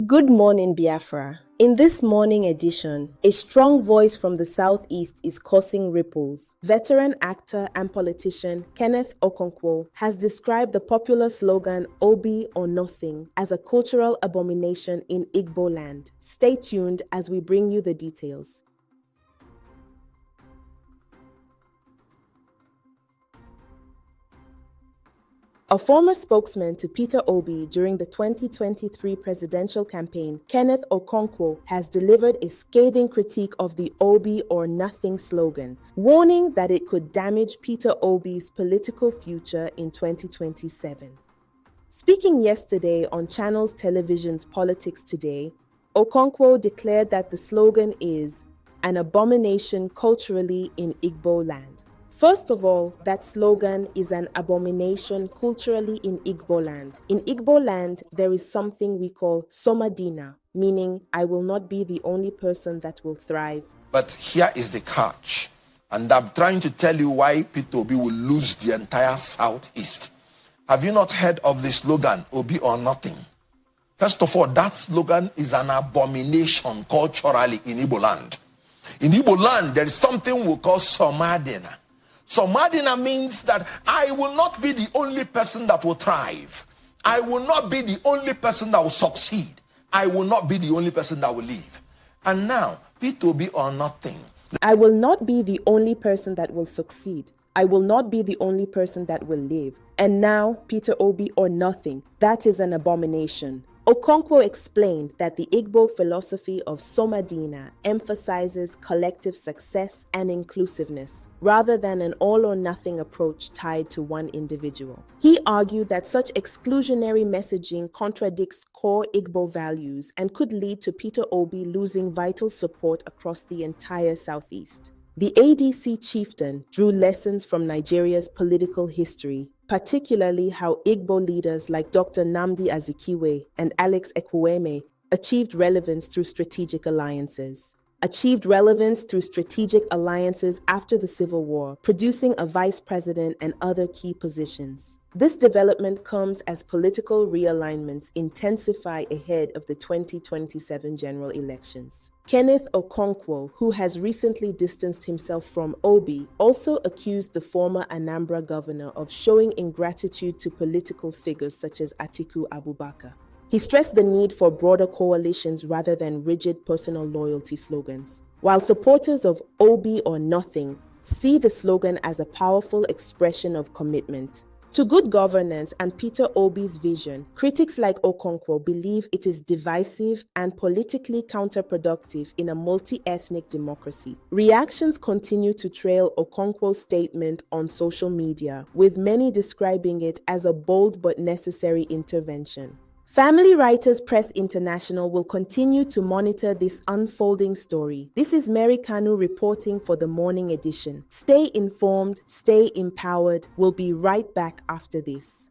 Good morning, Biafra. In this morning edition, a strong voice from the southeast is causing ripples. Veteran actor and politician Kenneth Okonkwo has described the popular slogan Obi-or-nothing as a cultural abomination in Igbo land. Stay tuned as we bring you the details. A former spokesman to Peter Obi during the 2023 presidential campaign, Kenneth Okonkwo, has delivered a scathing critique of the Obi-or-nothing slogan, warning that it could damage Peter Obi's political future in 2027. Speaking yesterday on Channels Television's Politics Today, Okonkwo declared that the slogan is an abomination culturally in Igbo land. First of all, that slogan is an abomination culturally in Igbo land. In Igbo land, there is something we call Somadina, meaning I will not be the only person that will thrive. But here is the catch, and I'm trying to tell you why Peter Obi will lose the entire Southeast. Have you not heard of the slogan, Obi-or-nothing? First of all, that slogan is an abomination culturally in Igbo land. In Igbo land, there is something we call Somadina. Somadina means that I will not be the only person that will thrive. I will not be the only person that will succeed. I will not be the only person that will live. And now, Obi-or-nothing. I will not be the only person that will succeed. I will not be the only person that will live. And now, Peter Obi-or-nothing. That is an abomination. Okonkwo explained that the Igbo philosophy of Somadina emphasizes collective success and inclusiveness, rather than an all-or-nothing approach tied to one individual. He argued that such exclusionary messaging contradicts core Igbo values and could lead to Peter Obi losing vital support across the entire Southeast. The ADC chieftain drew lessons from Nigeria's political history, particularly how Igbo leaders like Dr. Nnamdi Azikiwe and Alex Ekwueme achieved relevance through strategic alliances. After the Civil War, producing a vice president and other key positions. This development comes as political realignments intensify ahead of the 2027 general elections. Kenneth Okonkwo, who has recently distanced himself from Obi, also accused the former Anambra governor of showing ingratitude to political figures such as Atiku Abubakar. He stressed the need for broader coalitions rather than rigid personal loyalty slogans. While supporters of Obi-or-nothing see the slogan as a powerful expression of commitment to good governance and Peter Obi's vision, critics like Okonkwo believe it is divisive and politically counterproductive in a multi-ethnic democracy. Reactions continue to trail Okonkwo's statement on social media, with many describing it as a bold but necessary intervention. Family Writers Press International will continue to monitor this unfolding story. This is Mary Kanu reporting for the morning edition. Stay informed, stay empowered. We'll be right back after this.